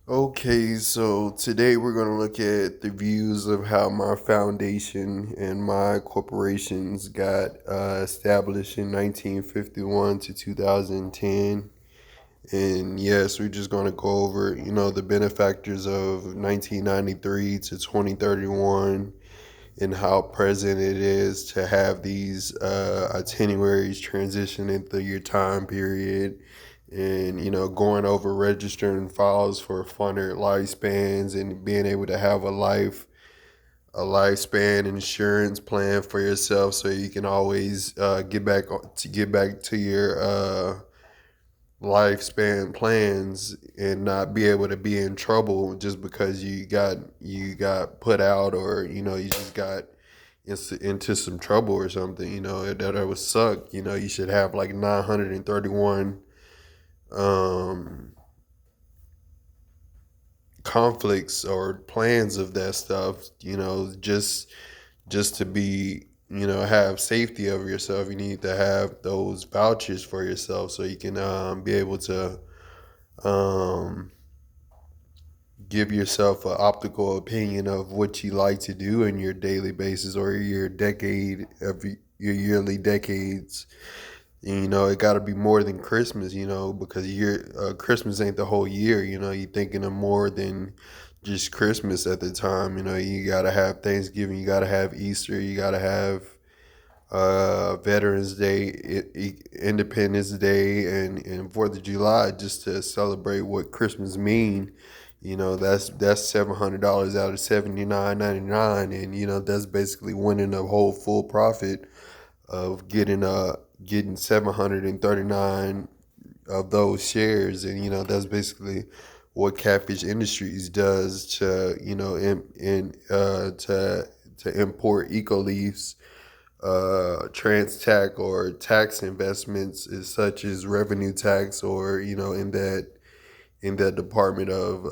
Okay, so today we're going to look at the views of how my foundation and my corporations got established in 1951 to 2010. And yes, we're just going to go over, the benefactors of 1993 to 2031 and how present it is to have these itineraries transitioning through your time period, and going over registering files for funded lifespans and being able to have a lifespan insurance plan for yourself so you can always get back to your lifespan plans and not be able to be in trouble just because you got put out, or you just got into some trouble or something. That would suck. You should have like 931 um conflicts or plans of that stuff, just to be, have safety of yourself. You need to have those vouchers for yourself so you can be able to um give yourself an optical opinion of what you like to do in your daily basis or your yearly decades. It got to be more than Christmas, because Christmas ain't the whole year. You're thinking of more than just Christmas at the time. You got to have Thanksgiving, you got to have Easter, you got to have Veterans Day, Independence Day, and Fourth of July, just to celebrate what Christmas mean. That's $700 out of $79.99, and that's basically winning a whole full profit of getting 739 of those shares, and that's basically what Catfish Industries does to to import eco leaves, trans tax or tax investments, is such as revenue tax, or in that department of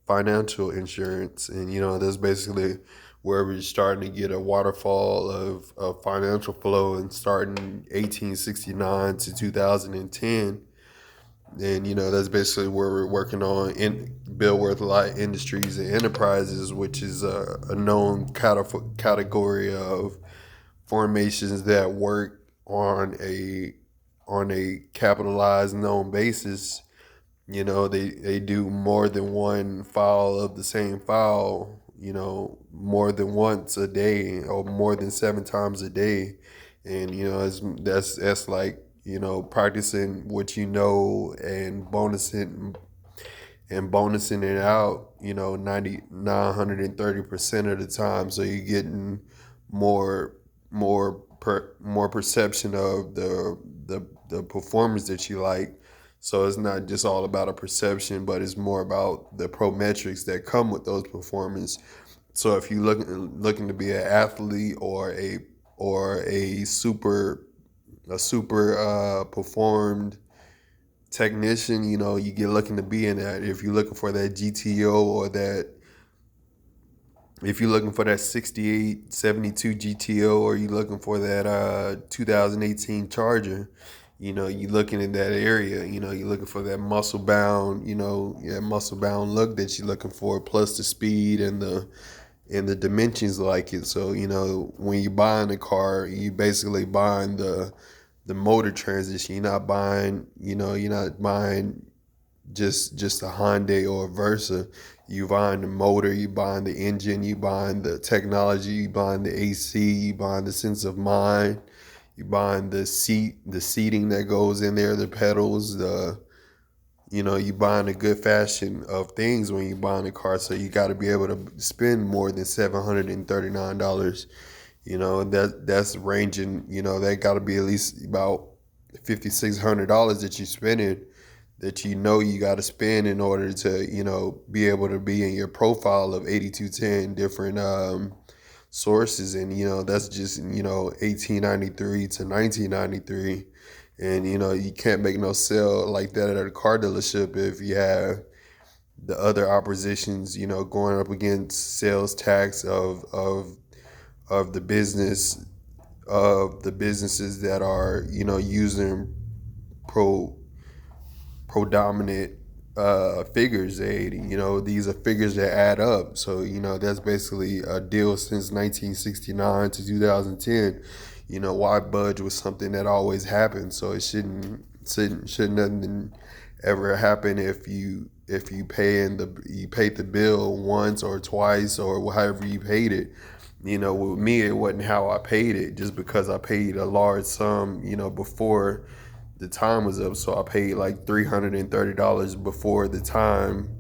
financial insurance. And that's basically where we're starting to get a waterfall of financial flow, and starting 1869 to 2010. And that's basically where we're working on in Billworth Light Industries and Enterprises, which is a known category of formations that work on a capitalized known basis. They do more than one file of the same file, more than once a day or more than seven times a day. And that's like, practicing what and bonusing it out, 930% of the time. So you're getting more more perception of the performance that you like. So it's not just all about a perception, but it's more about the pro metrics that come with those performance. So if you looking to be an athlete or a super performed technician, you get looking to be in that. If you're looking for that GTO, or that if you're looking for that 6872 GTO, or you're looking for that 2018 Charger, you're looking in that area. You're looking for that muscle bound look that you're looking for, plus the speed and the dimensions like it. So when you're buying a car, you basically buying the motor transition. You're not buying just a Hyundai or a Versa. You buying the motor, you buying the engine, you buying the technology, you buying the AC, you buying the sense of mind, you buying the seating that goes in there, the pedals, you buying a good fashion of things when you buying a car. So you got to be able to spend more than $739. That's ranging. That got to be at least about $5,600 that you spending, that you got to spend in order to be able to be in your profile of 8210 different sources. And that's just 1893 to 1993. And you can't make no sale like that at a car dealership if you have the other oppositions, going up against sales tax of the business of the businesses that are using pro predominant figures. These are figures that add up. So that's basically a deal since 1969 to 2010. Why budge was something that always happened. So it should nothing ever happen if you paid the bill once or twice or however you paid it. With me, it wasn't how I paid it, just because I paid a large sum, before the time was up. So I paid like $330 before the time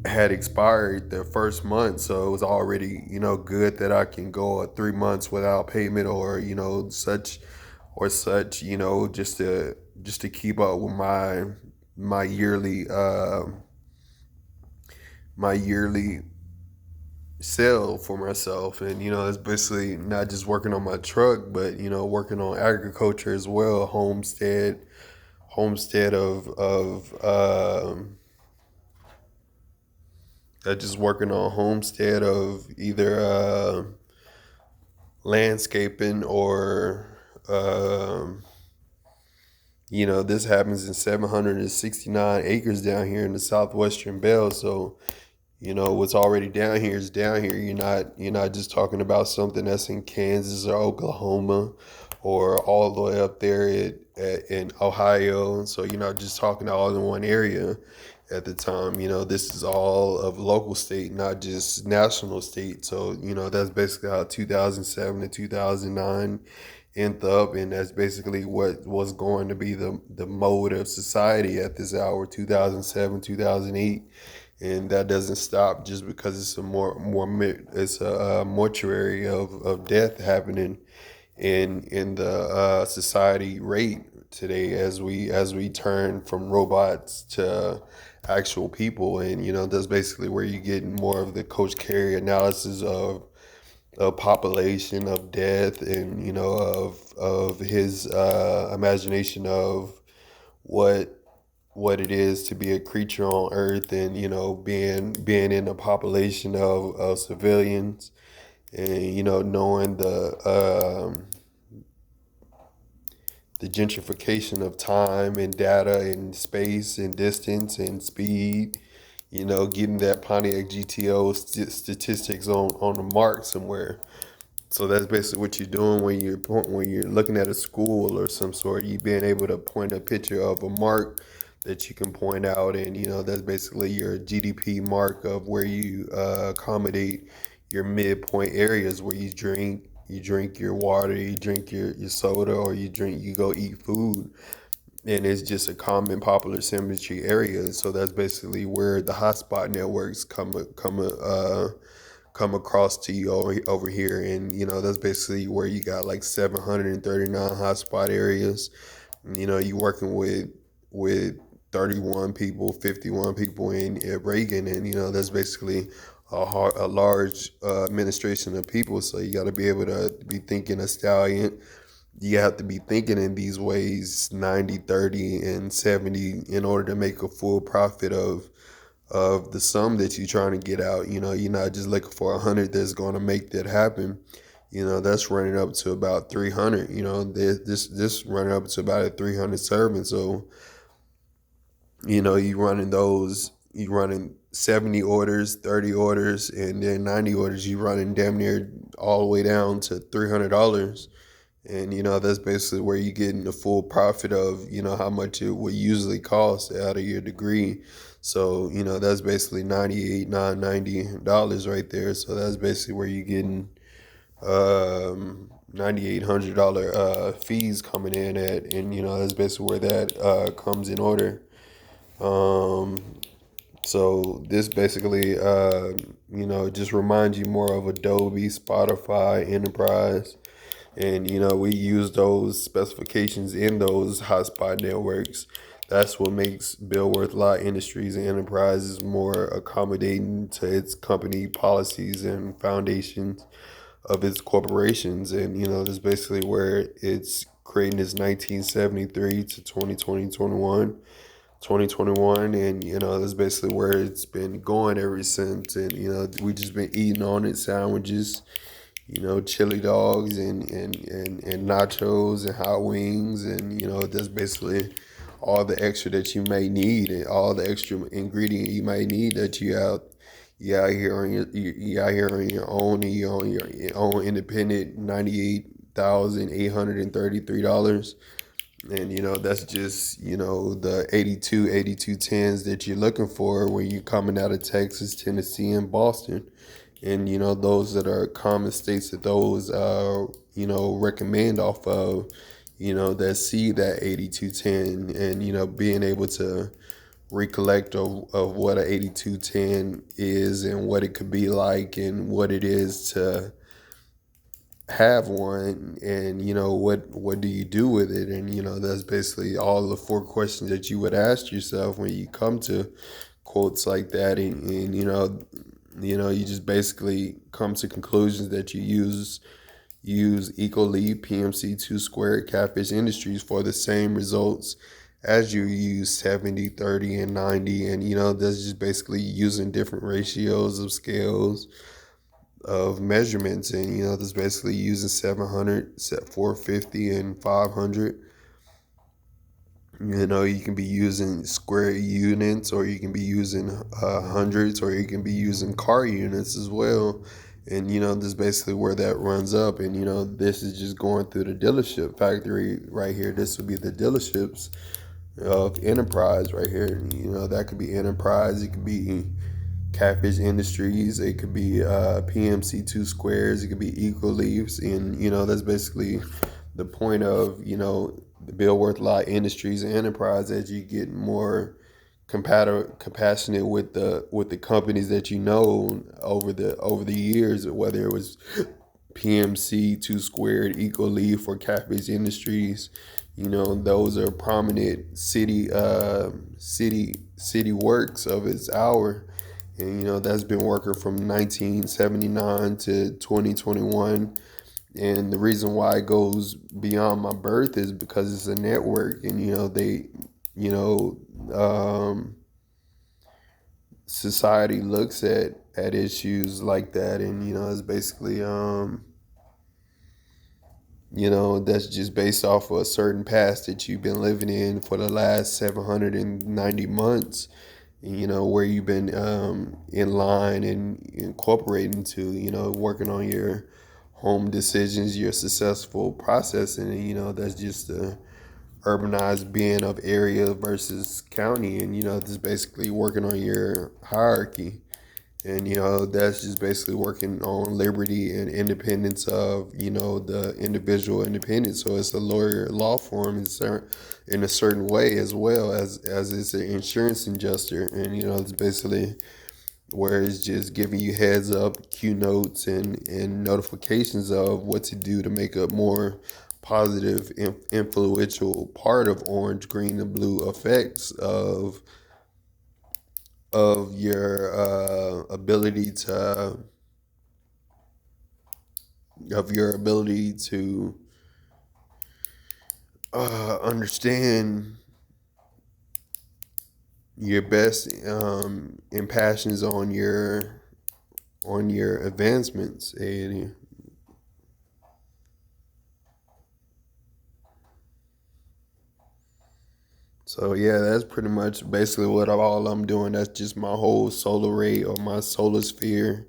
had expired the first month. So it was already, good that I can go 3 months without payment, or such, just to keep up with my yearly my yearly sell for myself. And it's basically not just working on my truck, but working on agriculture as well, homestead of just working on homestead of either landscaping or this happens in 769 acres down here in the southwestern belt. So what's already down here is down here. You're not just talking about something that's in Kansas or Oklahoma or all the way up there in Ohio. So you're not just talking all in one area at the time. This is all of local state, not just national state. So that's basically how 2007 to 2009 ended up, and that's basically what was going to be the mode of society at this hour, 2007, 2008. And that doesn't stop just because it's it's a mortuary of death happening in the society rate today, as we turn from robots to actual people. And that's basically where you get more of the Coach Carey analysis of population, of death, and of his imagination of what it is to be a creature on Earth, and being in a population of civilians, and knowing the gentrification of time and data and space and distance and speed. Getting that Pontiac GTO statistics on the mark somewhere. So that's basically what you're doing when you're looking at a school or some sort. You being able to point a picture of a mark that you can point out, and that's basically your GDP mark of where you accommodate your midpoint areas where you drink your water, you drink your soda, or you go eat food. And it's just a common popular cemetery area. So that's basically where the hotspot networks come across to you over here. And that's basically where you got like 739 hotspot areas. You working with 31 people, 51 people in Reagan, and that's basically a large administration of people. So you got to be able to be thinking a stallion. You have to be thinking in these ways, 90, 30, and 70, in order to make a full profit of the sum that you're trying to get out. You're not just looking for 100 that's going to make that happen. That's running up to about 300. This running up to about a 300 servings. So you running 70 orders, 30 orders, and then 90 orders. You running damn near all the way down to $300. And that's basically where you're getting the full profit of how much it would usually cost out of your degree. So that's basically $98,990 right there. So that's basically where you're getting $9,800 fees coming in at, and that's basically where that comes in order. So this basically just reminds you more of Adobe, Spotify, Enterprise. And we use those specifications in those hotspot networks. That's what makes Bill Worth Lot Industries and Enterprises more accommodating to its company policies and foundations of its corporations. And that's basically where it's creating this 1973 to 2021, and that's basically where it's been going ever since. And we just been eating on it, sandwiches, chili dogs and nachos and hot wings, and that's basically all the extra that you may need and all the extra ingredient you might need that you out here on you out here on your own, and you on your own independent $98,833. And that's just the 82 that you're looking for when you're coming out of Texas, Tennessee, and Boston. And those that are common states that those recommend off of, that see that 8210, and being able to recollect of what a 8210 is and what it could be like and what it is to have one, and what do you do with it. And that's basically all the four questions that you would ask yourself when you come to quotes like that. And you just basically come to conclusions that you use EcoLeaf, PMC 2 Squared, Catfish Industries for the same results as you use 70, 30, and 90. And that's just basically using different ratios of scales of measurements. And that's basically using 700, 450, and 500. You can be using square units, or you can be using hundreds, or you can be using car units as well. And this is basically where that runs up. And this is just going through the dealership factory right here. This would be the dealerships of Enterprise right here. That could be Enterprise, it could be Catfish Industries, it could be PMC 2 Squares, it could be EcoLeafs. And that's basically the point of the Bill Worth Lot Industries and Enterprise, as you get more compassionate with the companies that over the years, whether it was PMC 2 Squared, EcoLeaf, or Catfish Industries. Those are prominent city works of its hour. And that's been working from 1979 to 2021. And the reason why it goes beyond my birth is because it's a network. And you know society looks at issues like that. And it's basically that's just based off of a certain past that you've been living in for the last 790 months. Where you've been in line and incorporating to, working on your home decisions, your successful processing. And that's just the urbanized being of area versus county. And just basically working on your hierarchy. And that's just basically working on liberty and independence of the individual independence. So it's a lawyer law firm in a certain way, as well as it's an insurance adjuster. And it's basically where it's just giving you heads up, cue notes, and notifications of what to do to make a more positive, influential part of orange, green, and blue effects of your ability to understand your best impassions on your advancements. And so yeah, that's pretty much basically what all I'm doing. That's just my whole solar ray, or my solar sphere,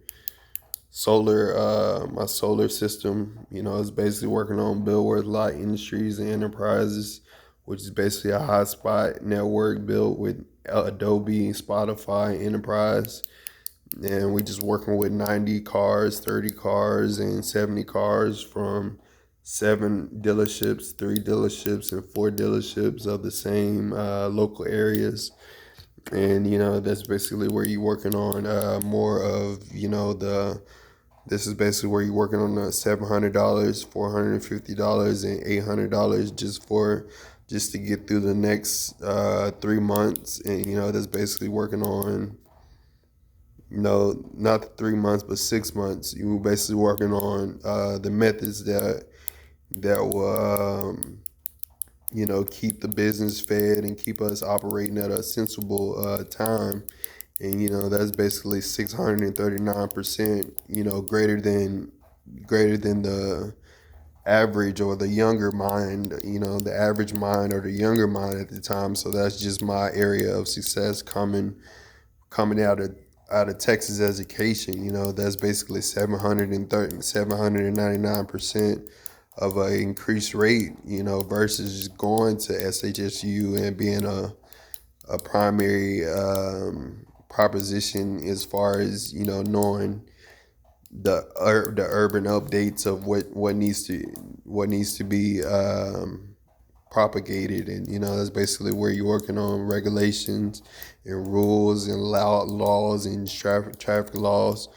my solar system. It's basically working on Bill Worth Lot Industries and Enterprises, which is basically a hotspot network built with Adobe, Spotify, Enterprise. And we just working with 90 cars, 30 cars, and 70 cars from 7 dealerships, 3 dealerships, and 4 dealerships of the same local areas. And that's basically where you're working on more of the this is basically where you're working on the $700, $450, and $800, just to get through the next 3 months. And that's basically working on not the 3 months but 6 months. You were basically working on the methods that will keep the business fed and keep us operating at a sensible time. And that's basically 639%, greater than the average or the younger mind, the average mind or the younger mind at the time. So that's just my area of success coming out of Texas education. That's basically 799% of an increased rate, versus just going to SHSU and being a primary proposition as far as knowing the urban updates of what needs to be propagated. And that's basically where you're working on regulations and rules and laws and traffic laws.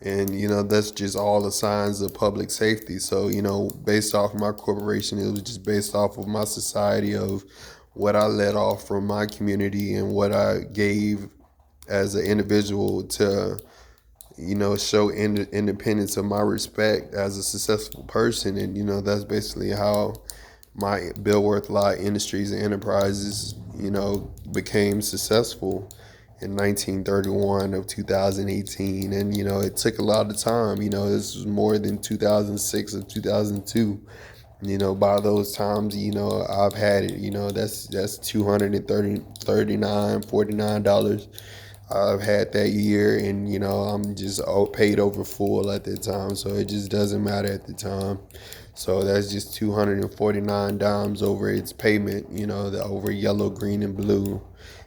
And that's just all the signs of public safety. So based off of my corporation, it was just based off of my society of what I let off from my community and what I gave as an individual to show independence of my respect as a successful person. And that's basically how my Bill Worth Lot Industries and Enterprises became successful in 1931 of 2018. And it took a lot of time. This was more than 2006 or 2002. By those times, I've had it. That's $239.49 I've had that year. And I'm just paid over full at that time, so it just doesn't matter at the time. So that's just 249 dimes over its payment, over yellow, green, and blue.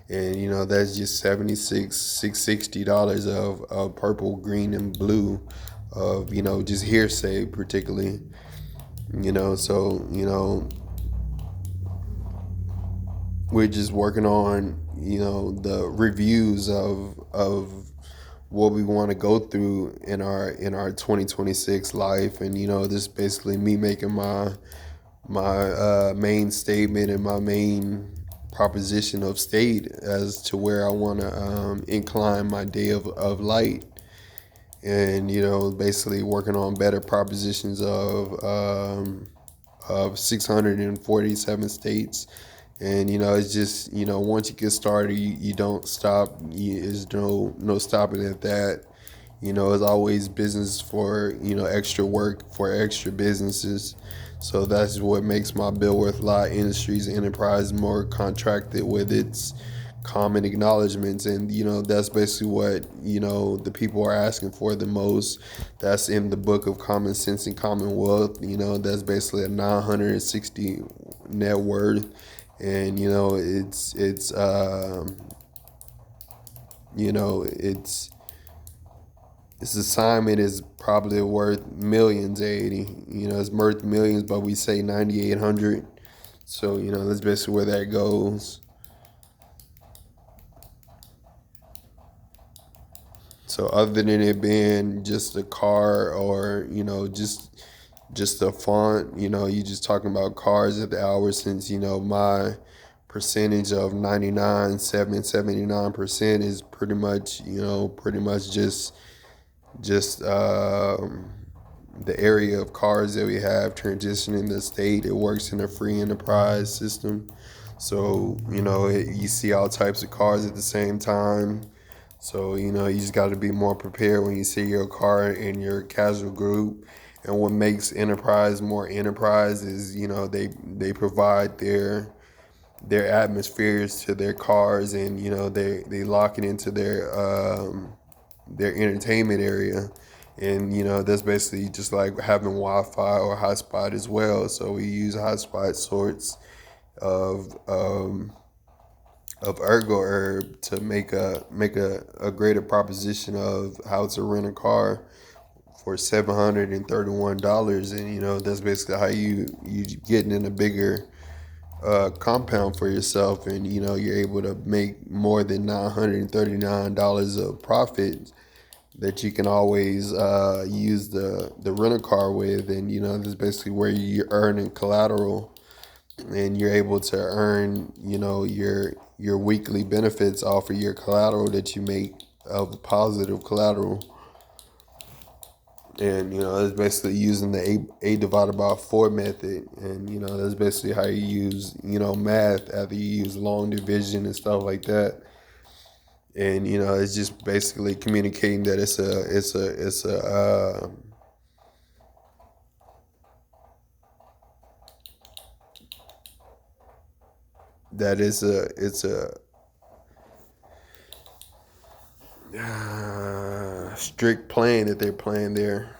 And that's just 76 $660 of purple, green, and blue of just hearsay particularly. So we're just working on the reviews of what we want to go through in our 2026 life. And this is basically me making my main statement and my main proposition of state as to where I want to incline my day of light. And basically working on better propositions of 647 states. And it's just once you get started, you don't stop. There's no stopping at that. It's always business for extra work for extra businesses. So that's what makes my Bill Worth Lot Industries Enterprise more contracted with its common acknowledgments. And that's basically what the people are asking for the most. That's in the book of Common Sense and Commonwealth. That's basically a 960 net worth. And its assignment is probably worth millions, 80. It's worth millions, but we say 9,800. So that's basically where that goes. So other than it being just a car or just a font, you just talking about cars at the hour, since my percentage of 99.779% is pretty much just the area of cars that we have transitioning the state. It works in a free enterprise system. So you see all types of cars at the same time. So you just got to be more prepared when you see your car in your casual group. And what makes enterprise more enterprise is they provide their atmospheres to their cars. And they lock it into their entertainment area. And that's basically just like having Wi-Fi or hotspot as well. So we use hotspot sorts of ergo herb to make a greater proposition of how to rent a car for $731. And that's basically how you getting in a bigger compound for yourself. And you're able to make more than $939 of profit that you can always use the rental car with. And that's basically where you're earning collateral, and you're able to earn your weekly benefits off of your collateral that you make of positive collateral. And it's basically using the A divided by 4 method. And that's basically how you use math after you use long division and stuff like that. And it's just basically communicating that it's a that it's a strict plan that they're playing there.